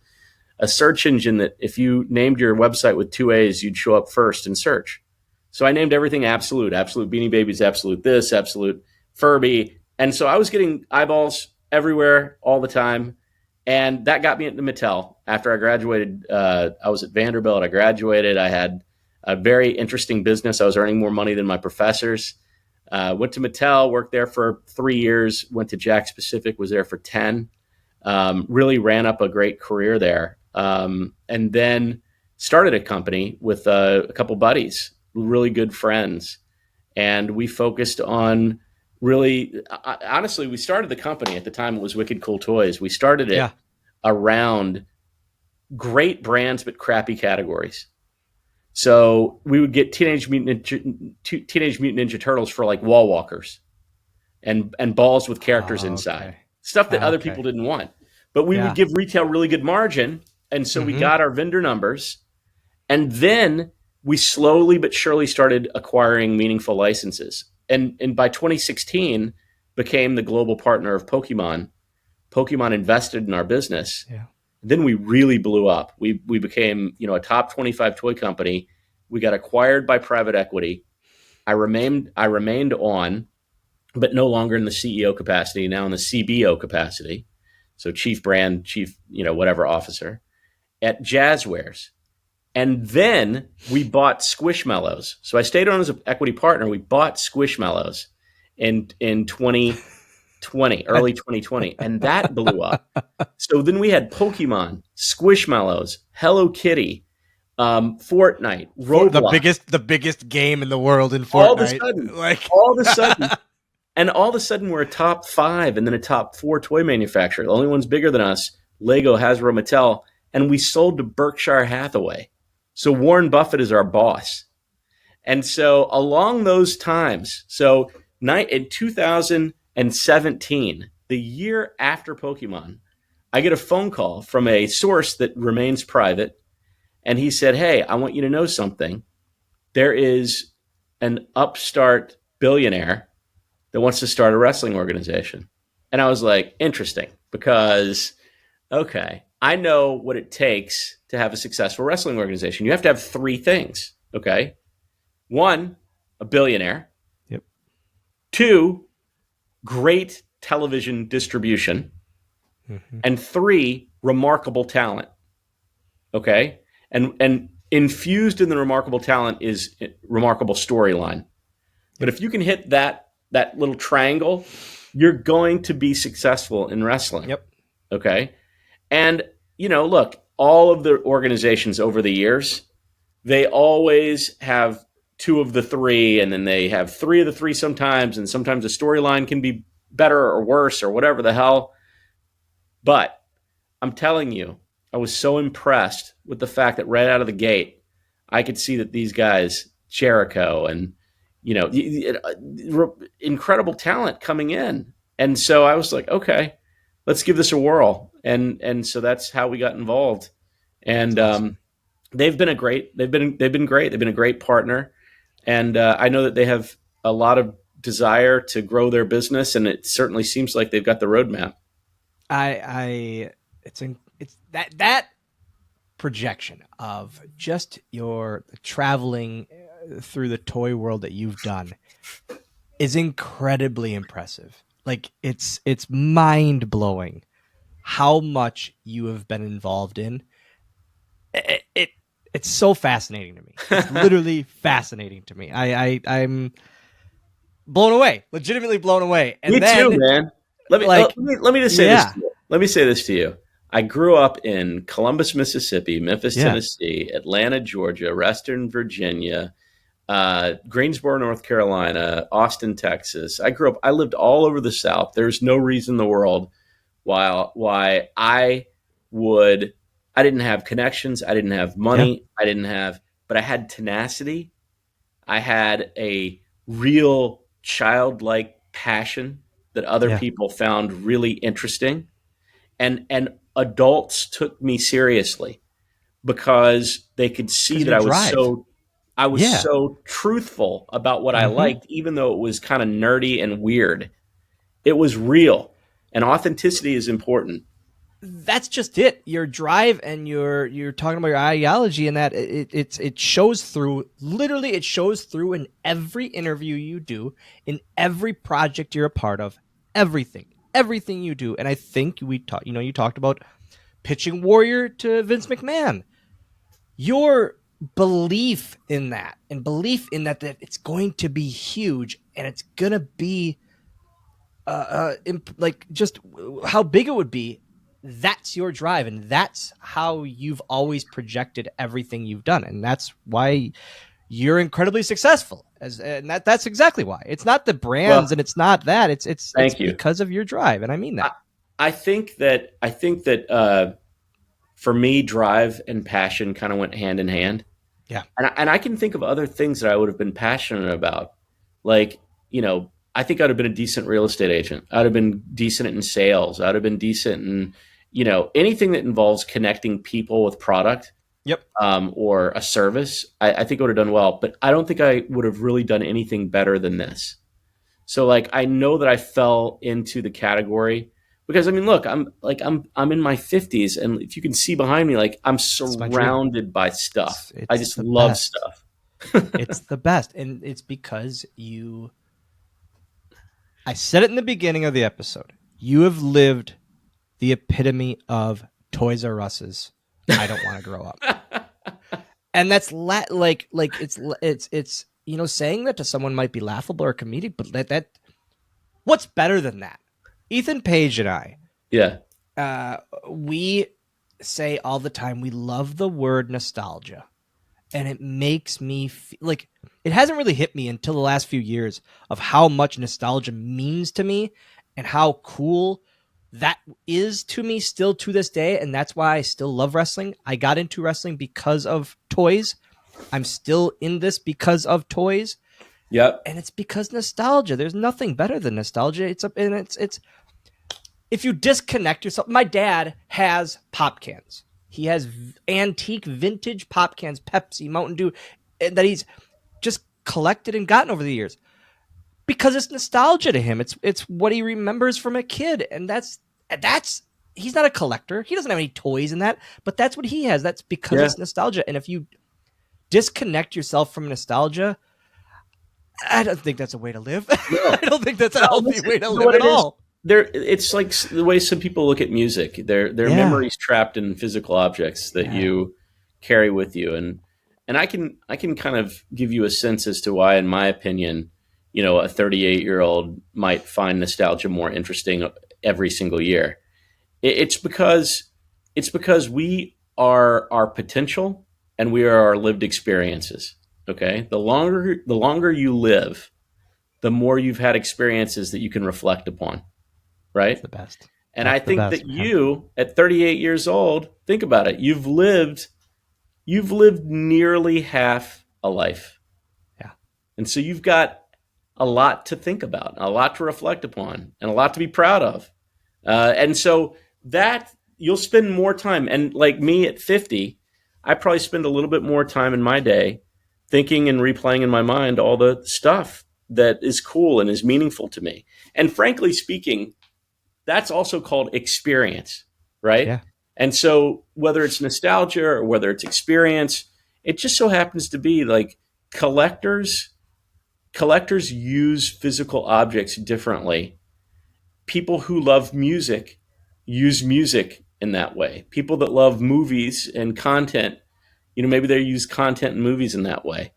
a search engine that if you named your website with 2 A's, you'd show up first in search. So I named everything Absolute Beanie Babies, Absolute this, Absolute Furby. And so I was getting eyeballs everywhere all the time. And that got me into Mattel. After I graduated, I was at Vanderbilt. I graduated. I had a very interesting business. I was earning more money than my professors. Went to Mattel, worked there for 3 years, went to Jakks Pacific, was there for 10. Really ran up a great career there. And then started a company with a couple buddies, really good friends. And we focused on honestly, we started the company at the time. It was Wicked Cool Toys. We started it around great brands, but crappy categories. So we would get Teenage Mutant Ninja Turtles for like wall walkers and balls with characters inside. Stuff that other people didn't want. But we would give retail really good margin. And so we got our vendor numbers. And then we slowly but surely started acquiring meaningful licenses. And by 2016, became the global partner of Pokemon. Pokemon invested in our business. Yeah. Then we really blew up. We became, a top 25 toy company. We got acquired by private equity. I remained on, but no longer in the CEO capacity, now in the CBO capacity. So chief whatever officer at Jazzwares. And then we bought Squishmallows. So I stayed on as an equity partner. We bought Squishmallows in 2020, early 2020, and that blew up. So then we had Pokemon, Squishmallows, Hello Kitty, Fortnite, Roblox. The biggest game in the world in Fortnite. All of a sudden we're a top 5 and then a top 4 toy manufacturer. The only ones bigger than us, Lego, Hasbro, Mattel, and we sold to Berkshire Hathaway. So Warren Buffett is our boss. And so along those times, so in 2017, the year after Pokemon, I get a phone call from a source that remains private. And he said, "Hey, I want you to know something. There is an upstart billionaire that wants to start a wrestling organization." And I was like, interesting, because, okay, I know what it takes to have a successful wrestling organization. You have to have three things, okay? One, a billionaire. Yep. Two, great television distribution. Mm-hmm. And three, remarkable talent. Okay? And infused in the remarkable talent is remarkable storyline. But if you can hit that little triangle, you're going to be successful in wrestling. Yep. Okay? And, look, all of the organizations over the years, they always have two of the three, and then they have three of the three sometimes, and sometimes the storyline can be better or worse or whatever the hell. But I'm telling you, I was so impressed with the fact that right out of the gate, I could see that these guys, Jericho and, incredible talent coming in. And so I was like, okay, let's give this a whirl. And so that's how we got involved. And they've been great. They've been great. They've been a great partner. And I know that they have a lot of desire to grow their business, and it certainly seems like they've got the roadmap. It's that projection of just your traveling through the toy world that you've done is incredibly impressive. Like it's mind blowing how much you have been involved in. It's so fascinating to me. It's literally fascinating to me. I'm blown away, legitimately blown away. And me then, too, man. Let me just say this to you. Let me say this to you. I grew up in Columbus, Mississippi, Memphis, Tennessee, Atlanta, Georgia, Western Virginia, Greensboro, North Carolina, Austin, Texas. I lived all over the South. There's no reason in the world why I didn't have connections. I didn't have money. Yeah. But I had tenacity. I had a real childlike passion that other people found really interesting. And adults took me seriously because they could see that I was so truthful about what I liked, even though it was kind of nerdy and weird. It was real, and authenticity is important. That's just it. Your drive and you're talking about your ideology, and that it shows through. Literally, it shows through in every interview you do, in every project you're a part of, everything you do. And I think you talked about pitching Warrior to Vince McMahon. Your belief in that, and belief in that it's going to be huge, and it's gonna be like just how big it would be. That's your drive, and that's how you've always projected everything you've done, and that's why you're incredibly successful. And that's exactly why. It's not the brands, and it's not that. It's because of your drive, and I mean that. I think that for me, drive and passion kind of went hand in hand. Yeah, and I can think of other things that I would have been passionate about, like I think I'd have been a decent real estate agent. I'd have been decent in sales. I'd have been decent in, anything that involves connecting people with product. Yep. Or a service. I think I would have done well, but I don't think I would have really done anything better than this. So I know that I fell into the category because look, I'm in my 50s, and if you can see behind me, I'm surrounded by stuff. I just love stuff. It's the best. And it's because I said it in the beginning of the episode. You have lived the epitome of Toys R Us's I don't want to grow up. And that's it's saying that to someone might be laughable or comedic, but that what's better than that? Ethan Page and I, we say all the time we love the word nostalgia, and it makes me feel like it hasn't really hit me until the last few years of how much nostalgia means to me and how cool that is to me still to this day. And that's why I still love wrestling. I got into wrestling because of toys. I'm still in this because of toys. Yep. And it's because nostalgia. There's nothing better than nostalgia. It's if you disconnect yourself. My dad has pop cans. He has antique vintage pop cans, Pepsi, Mountain Dew, that he's just collected and gotten over the years because it's nostalgia to him. It's what he remembers from a kid, and that's he's not a collector. He doesn't have any toys in that, but that's what he has. That's because it's nostalgia. And if you disconnect yourself from nostalgia, I don't think that's a way to live. No. I don't think that's a healthy way to live at all. It's like the way some people look at music. Their memories trapped in physical objects that you carry with you, and I can kind of give you a sense as to why, in my opinion, a 38-year-old might find nostalgia more interesting every single year. It's because we are our potential and we are our lived experiences. Okay, the longer you live, the more you've had experiences that you can reflect upon. Right? That's the best. And I think that you, at 38 years old, think about it. You've lived nearly half a life. Yeah. And so you've got a lot to think about, a lot to reflect upon, and a lot to be proud of. And so that you'll spend more time. And like me at 50, I probably spend a little bit more time in my day thinking and replaying in my mind all the stuff that is cool and is meaningful to me. And frankly speaking, that's also called experience, right? Yeah. And so whether it's nostalgia or whether it's experience, it just so happens to be like collectors use physical objects differently. People who love music use music in that way. People that love movies and content, maybe they use content and movies in that way.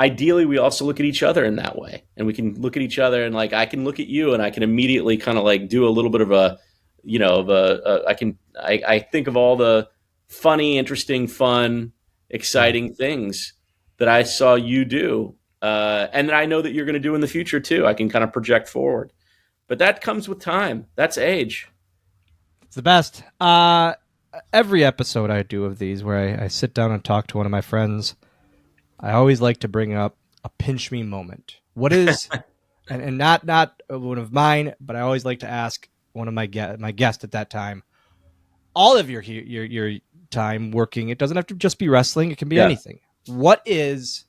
Ideally, we also look at each other in that way, and we can look at each other and like I can look at you and I can immediately kind of like do a little bit of I think of all the funny, interesting, fun, exciting things that I saw you do, and that I know that you're going to do in the future too. I can kind of project forward, but that comes with time. That's age. It's the best. Every episode I do of these where I sit down and talk to one of my friends, I always like to bring up a pinch me moment. What is, and not one of mine, but I always like to ask one of my guest at that time, all of your time working. It doesn't have to just be wrestling. It can be anything. What is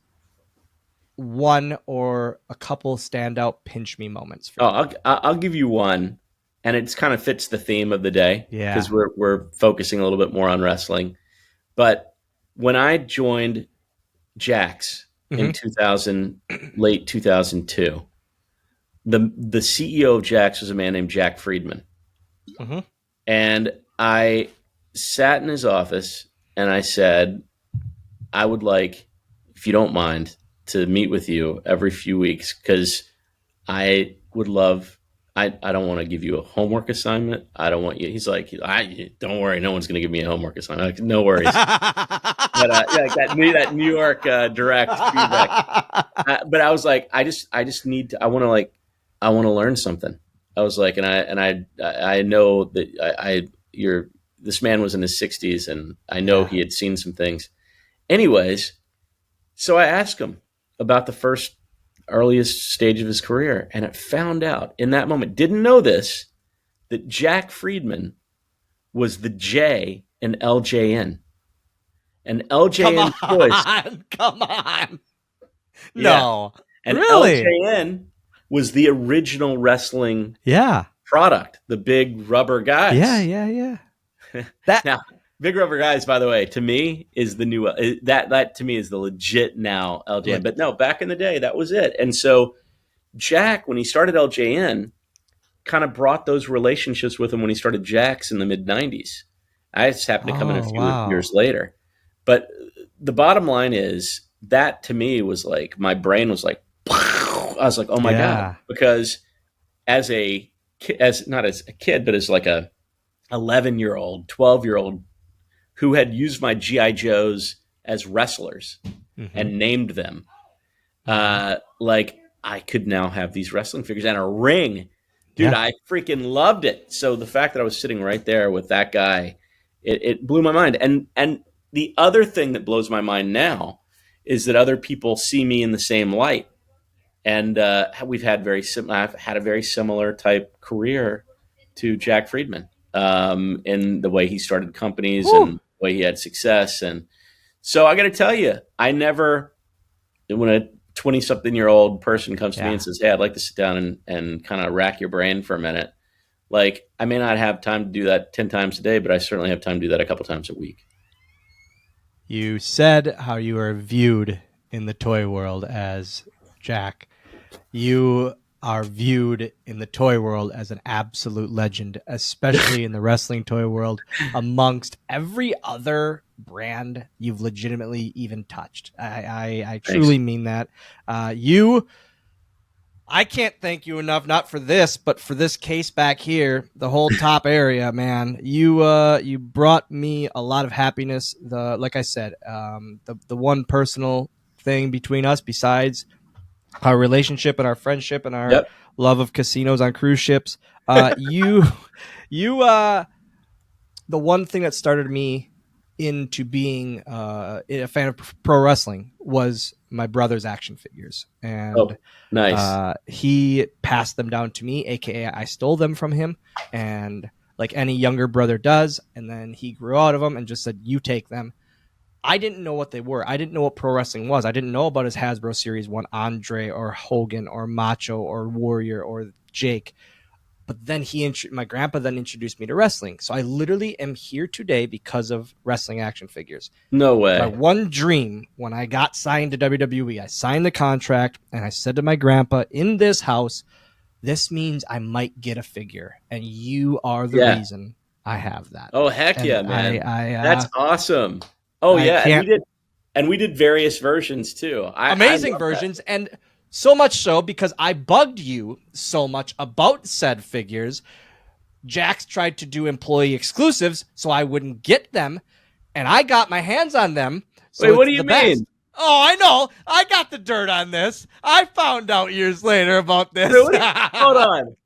one or a couple standout pinch me moments for you? I'll give you one. And it kind of fits the theme of the day because we're focusing a little bit more on wrestling. But when I joined Jakks in late 2002, the CEO of Jakks was a man named Jack Friedman. And I sat in his office and I said, I would like, if you don't mind, to meet with you every few weeks because I would love... I don't want to give you a homework assignment. I don't want you. He's like, don't worry. No one's going to give me a homework assignment. Like, no worries. But like that New York direct feedback. But I was like, I just need to. I want to learn something. I was like, and I know that this man was in his 60s, and I know he had seen some things. Anyways, so I asked him about the earliest stage of his career, and it found out in that moment, didn't know this, that Jack Friedman was the J in LJN. And LJN toys. Come on. Yeah. No. And really? LJN was the original wrestling product, the big rubber guys. Yeah. Now, big rubber guys, by the way, to me is the new that to me is the legit now LJN. But no, back in the day, that was it. And so Jack, when he started LJN, kind of brought those relationships with him when he started Jakks in the mid 90s. I just happened to come in a few years later. But the bottom line is that to me was like my brain was like, I was like, oh my God, because not as a kid, but as like a 11-year-old, 12-year-old who had used my G.I. Joes as wrestlers and named them. Like I could now have these wrestling figures and a ring. Dude, I freaking loved it. So the fact that I was sitting right there with that guy, it blew my mind. And the other thing that blows my mind now is that other people see me in the same light. And I've had a very similar type career to Jack Friedman in the way he started companies and the way he had success. And so I got to tell you, when a 20-something-year-old person comes to me and says, hey, I'd like to sit down and kind of rack your brain for a minute. Like, I may not have time to do that 10 times a day, but I certainly have time to do that a couple times a week. You said how you are viewed in the toy world as Jack. You are viewed in the toy world as an absolute legend, especially in the wrestling toy world, amongst every other brand you've legitimately even touched. I truly mean that. I can't thank you enough, not for this, but for this case back here, the whole top area, man. You brought me a lot of happiness. Like I said, the one personal thing between us, besides our relationship and our friendship and our love of casinos on cruise ships, the one thing that started me into being a fan of pro wrestling was my brother's action figures, and nice. He passed them down to me, aka I stole them from him, and like any younger brother does, and then he grew out of them and just said, "You take them." I didn't know what they were. I didn't know what pro wrestling was. I didn't know about his Hasbro Series 1 Andre or Hogan or Macho or Warrior or Jake. But then my grandpa then introduced me to wrestling. So I literally am here today because of wrestling action figures. No way. My one dream when I got signed to WWE, I signed the contract and I said to my grandpa, in this house, this means I might get a figure. And you are the reason I have that. Oh, heck and yeah, man. That's awesome. Oh, yeah. And we did various versions too. Amazing versions. That. And so much so because I bugged you so much about said figures. Jakks tried to do employee exclusives so I wouldn't get them, and I got my hands on them. So wait, what do you mean? Oh, I know. I got the dirt on this. I found out years later about this. Really? Hold on.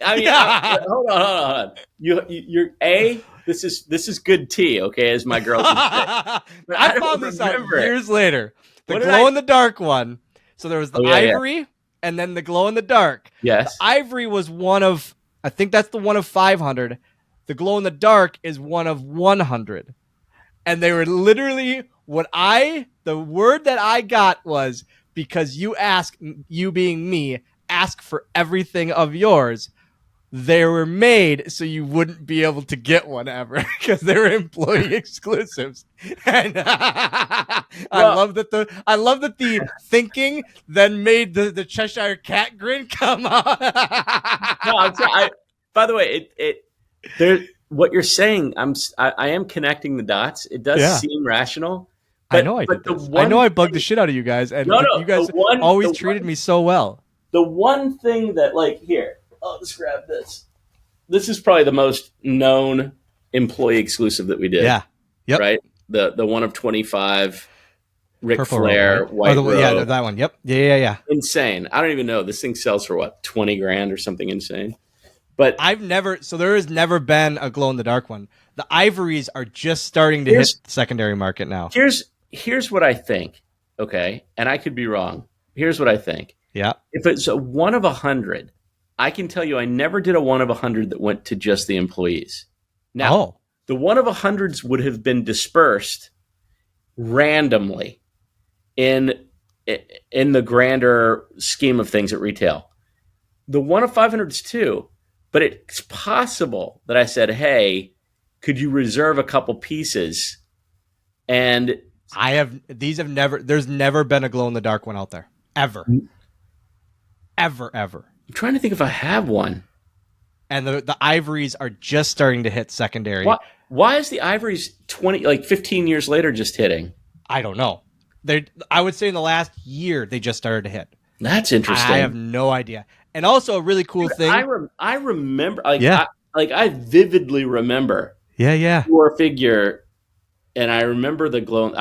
I mean, hold on. You're This is good tea, okay? As my girl would say. I found this out years later. The glow in the dark one. So there was the ivory and then the glow in the dark. Yes. The ivory was one of, I think that's the one of 500. The glow in the dark is one of 100. And they were literally the word that I got was, because you being me, ask for everything of yours. They were made so you wouldn't be able to get one ever because they were employee exclusives. And I love that the thinking then made the Cheshire Cat grin come out. No, by the way, what you're saying, I am connecting the dots. It does seem rational. But, I know I did this. I know I bugged the shit out of you guys, and you guys always treated me so well. The one thing that, like, here. Oh, let's grab this. This is probably the most known employee exclusive that we did. Yeah. Yep. Right? The one of 25, Ric Flair, right? White Robe. Yeah, that one. Yep. Yeah. Insane. I don't even know. This thing sells for what, 20 grand or something insane? But there has never been a glow in the dark one. The ivories are just starting to hit the secondary market now. Here's what I think. Okay. And I could be wrong. Here's what I think. Yeah. If it's a one of 100, I can tell you I never did a one of 100 that went to just the employees. Now, the one of 100s would have been dispersed randomly in the grander scheme of things at retail. The one of 500s too, but it's possible that I said, hey, could you reserve a couple pieces? And there's never been a glow in the dark one out there. Ever. I'm trying to think if I have one. And the ivories are just starting to hit secondary. Why is the ivories 15 years later just hitting? I don't know. I would say in the last year they just started to hit. That's interesting. I have no idea. And also a really cool thing. I remember, I vividly remember. Yeah. Your figure, and I remember the glow.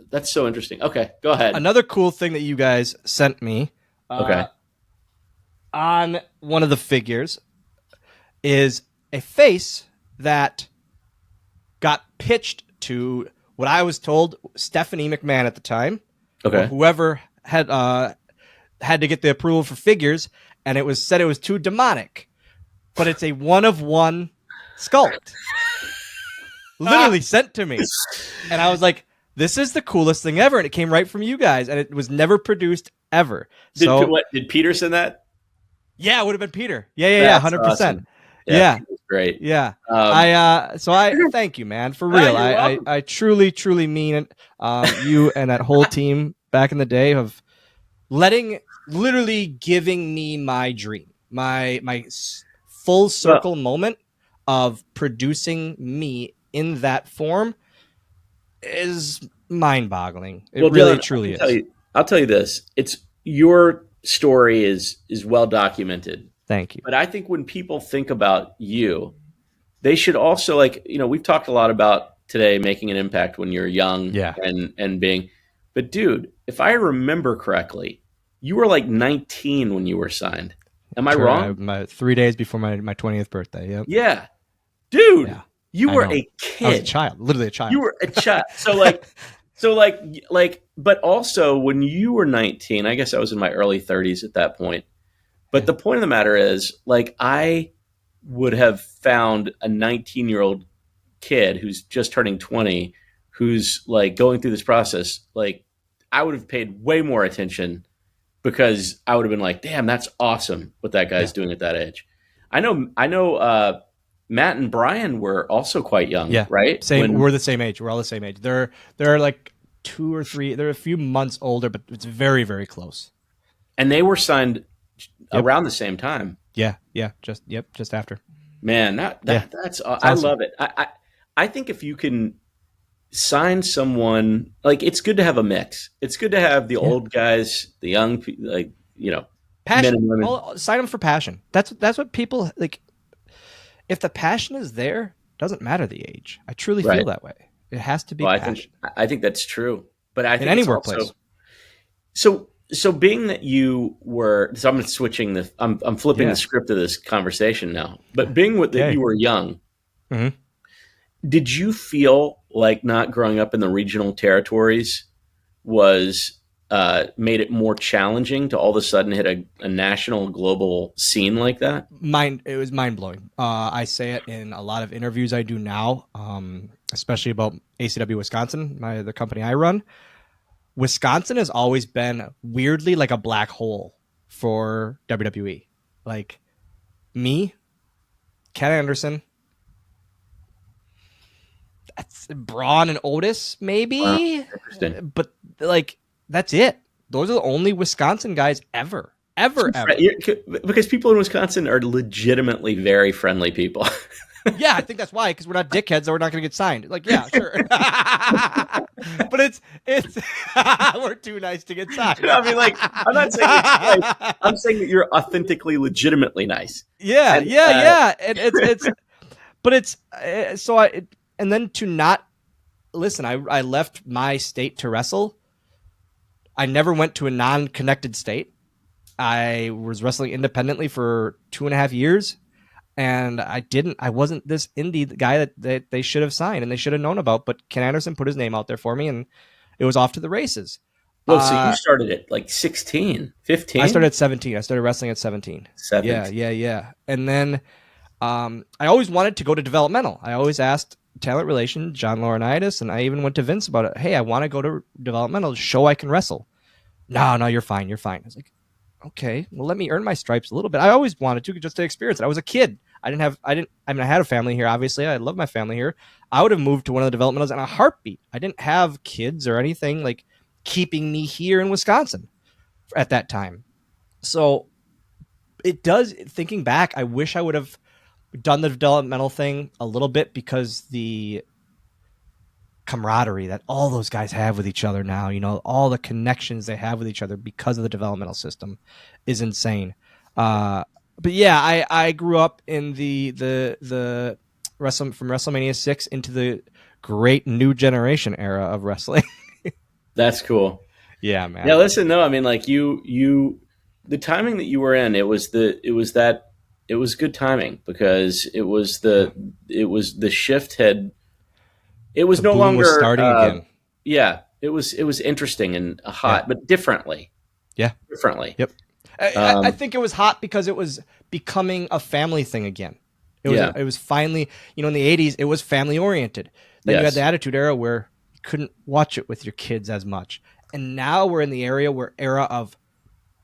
That's so interesting. Okay, go ahead. Another cool thing that you guys sent me. Okay. On one of the figures is a face that got pitched to what I was told Stephanie McMahon at the time. Okay. Or whoever had to get the approval for figures, and it was said it was too demonic. But it's a one of one sculpt. Literally sent to me. And I was like, this is the coolest thing ever, and it came right from you guys, and it was never produced ever. Did Peter send that? Yeah, it would have been Peter. Yeah, 100%. Awesome. Yeah. It was great. Yeah. Um, So I thank you, man, for real. you're welcome. I truly, truly mean it. You and that whole team back in the day of literally giving me my dream, my full circle moment of producing me in that form is mind-boggling. It really Dylan, truly is. I'll tell you this. It's your story is well documented. Thank you. But I think when people think about you, they should also we've talked a lot about today making an impact when you're young and being, but dude, if I remember correctly, you were like 19 when you were signed. Am I wrong? 3 days before my 20th birthday. Yep. Yeah. Dude, Yeah, you were a kid. I was a child, literally a child. You were a child. But also when you were 19, I guess I was in my early 30s at that point. But the point of the matter is, I would have found a 19-year-old kid who's just turning 20, who's going through this process. I would have paid way more attention because I would have been like, damn, that's awesome what that guy's doing at that age. I know Matt and Brian were also quite young, right? We're the same age. We're all the same age. They're like 2 or 3. They're a few months older, but it's very, very close. And they were signed around the same time. Yeah. Just after. Man, that's awesome. I love it. I think if you can sign someone, it's good to have a mix. It's good to have the old guys, the young, passion. men and women. Well, sign them for passion. That's what people like. If the passion is there, doesn't matter the age. I truly feel that way. It has to be passion. I think that's true. But I think in any workplace. So being that you were, so I'm switching I'm flipping the script of this conversation now. But being that you were young, did you feel like not growing up in the regional territories was made it more challenging to all of a sudden hit a national, global scene like that? It was mind-blowing. I say it in a lot of interviews I do now, especially about ACW Wisconsin, the company I run. Wisconsin has always been weirdly like a black hole for WWE. Like me, Ken Anderson, that's Braun and Otis, maybe. Wow, interesting. But that's it. Those are the only Wisconsin guys ever. Because people in Wisconsin are legitimately very friendly people. Yeah, I think that's why, because we're not dickheads, so we're not going to get signed. Yeah, sure. But it's we're too nice to get signed. I mean, I'm not saying I'm saying that you're authentically, legitimately nice. Yeah, and, and and then to not listen. I left my state to wrestle. I never went to a non-connected state. I was wrestling independently for 2.5 years. And I wasn't this indie guy that they should have signed and they should have known about. But Ken Anderson put his name out there for me, and it was off to the races. Well, so you started at 16, 15? I started at 17. I started wrestling at 17. 17. Yeah. And then I always wanted to go to Developmental. I always asked talent relations, John Laurinaitis, and I even went to Vince about it. Hey, I want to go to Developmental to show I can wrestle. No, you're fine. I was like, okay, well, let me earn my stripes a little bit. I always wanted to just to experience it. I was a kid. I had a family here, obviously. I love my family here. I would have moved to one of the developmentals in a heartbeat. I didn't have kids or anything keeping me here in Wisconsin at that time. So it does, thinking back, I wish I would have done the developmental thing a little bit, because the camaraderie that all those guys have with each other now, all the connections they have with each other because of the developmental system is insane. But yeah, I grew up in the from WrestleMania 6 into the great new generation era of wrestling. That's cool. Yeah, man. Yeah, listen, no, I mean, you the timing that you were in, it was good timing, because it was the shift had, it was no longer starting again. Yeah, it was interesting and hot, but differently. Yeah, differently. Yep. I think it was hot because it was becoming a family thing again. It was finally, in the 80s, it was family oriented. Then you had the Attitude Era where you couldn't watch it with your kids as much. And now we're in the era of,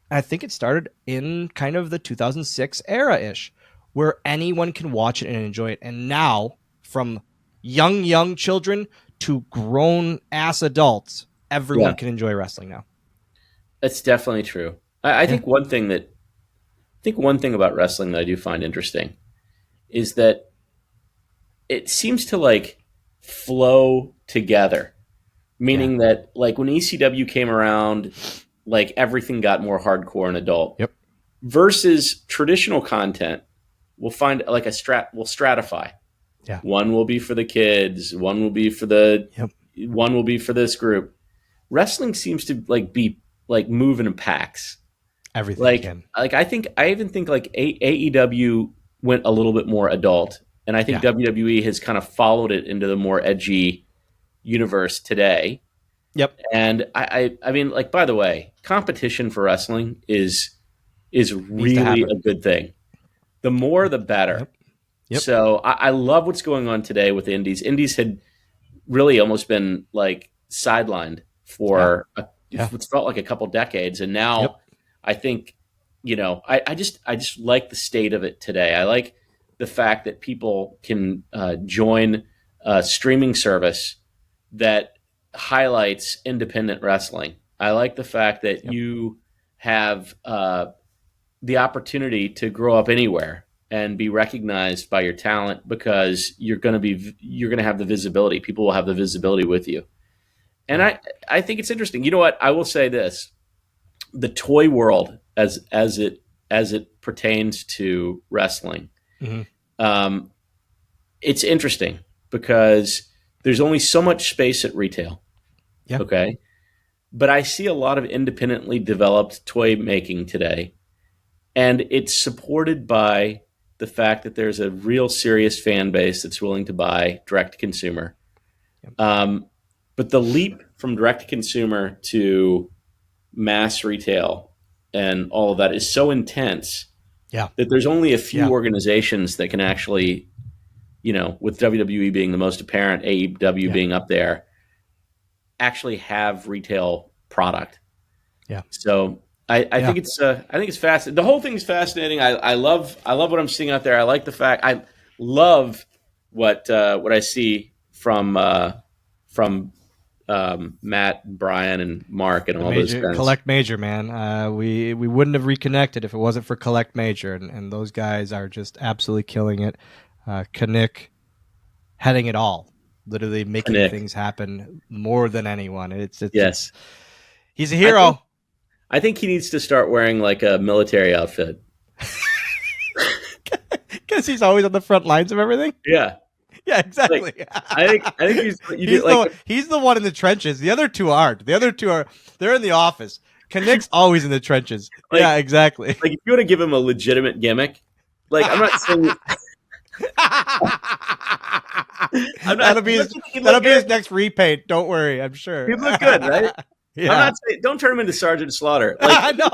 I think it started in kind of the 2006 era-ish, where anyone can watch it and enjoy it. And now, from young children to grown-ass adults, everyone can enjoy wrestling now. That's definitely true. I think one thing about wrestling that I do find interesting is that it seems to like flow together. Meaning that like when ECW came around, like everything got more hardcore and adult. Yep. Versus traditional content, we'll find like we'll stratify. Yeah. One will be for the kids, one will be for one will be for this group. Wrestling seems to like be like moving in packs. Everything I even think like AEW went a little bit more adult, and I think WWE has kind of followed it into the more edgy universe today. Yep. And I mean, like, by the way, competition for wrestling is really a good thing. The more, the better. Yep. So I love what's going on today with indies. Indies had really almost been like sidelined for what's felt like a couple decades, and now I think, you know, I just like the state of it today. I like the fact that people can join a streaming service that highlights independent wrestling. I like the fact that you have the opportunity to grow up anywhere and be recognized by your talent, because you're going to have the visibility. People will have the visibility with you. And I think it's interesting. You know what? I will say this. The toy world as it pertains to wrestling, it's interesting because there's only so much space at retail. Yep. Okay. But I see a lot of independently developed toy making today, and it's supported by the fact that there's a real serious fan base that's willing to buy direct to consumer. But the leap from direct to consumer to mass retail and all of that is so intense that there's only a few organizations that can actually, you know, with WWE being the most apparent, AEW being up there, actually have retail product. Yeah. So I think it's fascinating. The whole thing is fascinating. I love what I'm seeing out there. I like the fact I love what I see from Matt, Brian, and Mark, and all those guys. Collect Major, man. We wouldn't have reconnected if it wasn't for Collect Major, and those guys are just absolutely killing it. Knick heading it all, literally making things happen more than anyone. It's he's a hero. I think he needs to start wearing like a military outfit. Because he's always on the front lines of everything? Yeah. Yeah, exactly. Like, I think he's the one in the trenches. The other two aren't. The other two they're in the office. Knick's always in the trenches. Like, yeah, exactly. Like if you want to give him a legitimate gimmick, like I'm not saying that'll be his next repaint. Don't worry, I'm sure. He'd look good, right? Yeah. I'm not saying don't turn him into Sergeant Slaughter. Like, no.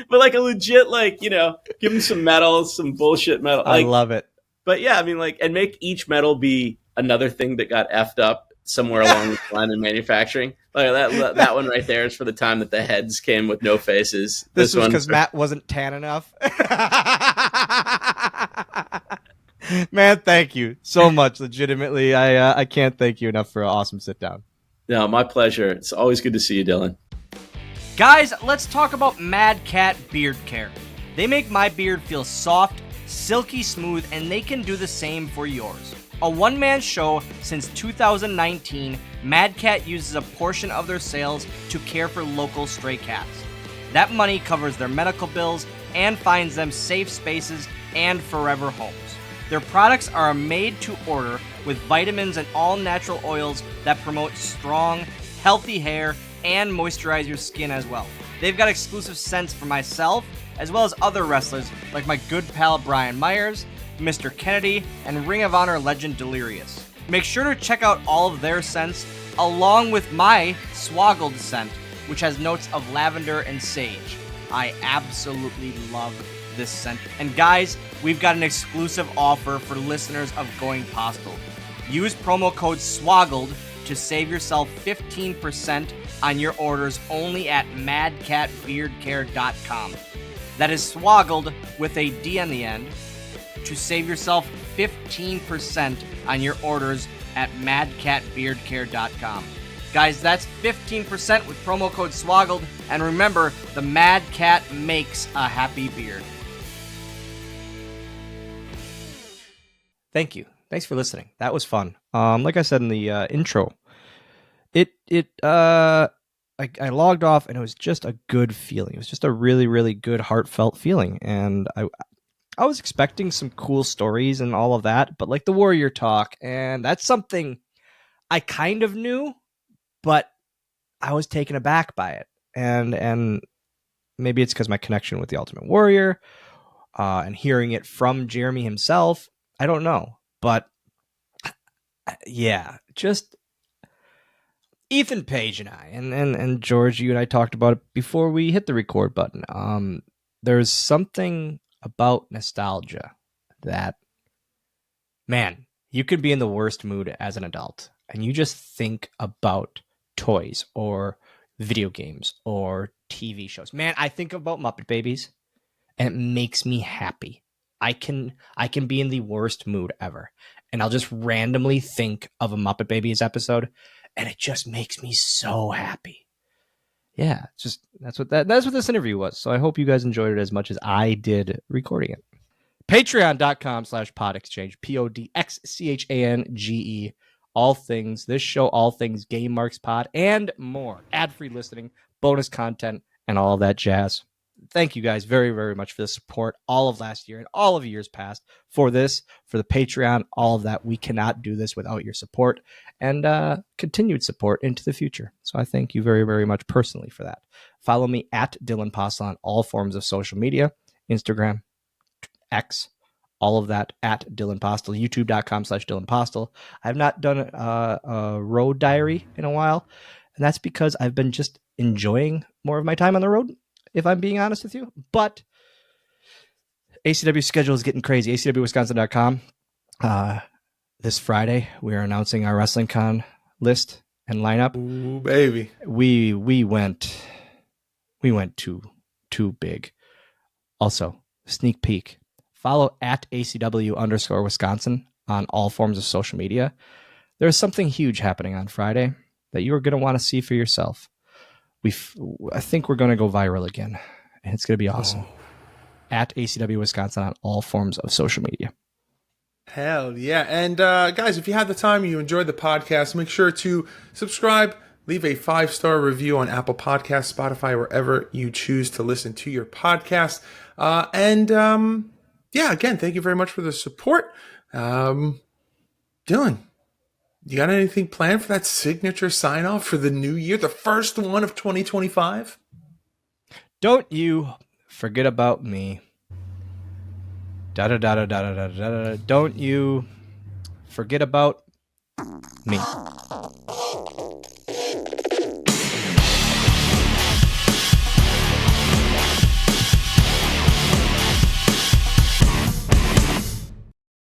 But like a legit, like, you know, give him some medals, some bullshit medal. Like, I love it. But yeah, I mean, like, and make each medal be another thing that got effed up somewhere along the line in manufacturing. Like that one right there is for the time that the heads came with no faces. This was because Matt wasn't tan enough. Man, thank you so much. Legitimately, I can't thank you enough for an awesome sit down. No, my pleasure. It's always good to see you, Dylan. Guys, let's talk about Mad Cat Beard Care. They make my beard feel soft, silky smooth, and they can do the same for yours. A one-man show since 2019, Mad Cat uses a portion of their sales to care for local stray cats. That money covers their medical bills and finds them safe spaces and forever homes. Their products are made to order with vitamins and all-natural oils that promote strong, healthy hair and moisturize your skin as well. They've got exclusive scents for myself, as well as other wrestlers like my good pal Brian Myers, Mr. Kennedy, and Ring of Honor legend Delirious. Make sure to check out all of their scents, along with my Swoggle scent, which has notes of lavender and sage. I absolutely love this scent. And guys, we've got an exclusive offer for listeners of Going Postl. Use promo code SWOGGLED to save yourself 15% on your orders only at madcatbeardcare.com. That is Swoggled with a D on the end, to save yourself 15% on your orders at madcatbeardcare.com. Guys, that's 15% with promo code SWOGGLED, and remember, the Mad Cat makes a happy beard. Thank you. Thanks for listening. That was fun. Like I said in the intro, I logged off and it was just a good feeling. It was just a really, really good, heartfelt feeling, and I was expecting some cool stories and all of that, but like the Warrior talk, and that's something I kind of knew, but I was taken aback by it, and maybe it's because my connection with the Ultimate Warrior, and hearing it from Jeremy himself. I don't know, but yeah, just Ethan Page and I, and George, you and I talked about it before we hit the record button. There's something about nostalgia that, man, you could be in the worst mood as an adult and you just think about toys or video games or TV shows. Man, I think about Muppet Babies and it makes me happy. I can be in the worst mood ever and I'll just randomly think of a Muppet Babies episode and it just makes me so happy. Yeah, just that's what this interview was. So I hope you guys enjoyed it as much as I did recording it. Patreon.com/PodXchange, PodXchange. All things this show, all things Game Marks Pod, and more. Ad-free listening, bonus content, and all of that jazz. Thank you guys very, very much for the support all of last year and all of years past for this, for the Patreon, all of that. We cannot do this without your support and continued support into the future. So I thank you very, very much personally for that. Follow me at Dylan Postl on all forms of social media, Instagram, X, all of that at Dylan Postl, youtube.com/Dylan Postl. I have not done a road diary in a while, and that's because I've been just enjoying more of my time on the road, if I'm being honest with you. But ACW schedule is getting crazy. ACWWisconsin.com. This Friday, we are announcing our WrestlingCon list and lineup. Ooh, baby. We went too big. Also, sneak peek. Follow at ACW_Wisconsin on all forms of social media. There's something huge happening on Friday that you're going to want to see for yourself. I think we're going to go viral again, and it's going to be awesome. At ACW Wisconsin on all forms of social media. Hell yeah. And guys, if you have the time, you enjoyed the podcast, make sure to subscribe, leave a 5-star review on Apple Podcasts, Spotify, wherever you choose to listen to your podcast. Yeah, again, thank you very much for the support. Dylan, you got anything planned for that signature sign-off for the new year, the first one of 2025? Don't you forget about me. Don't you forget about me.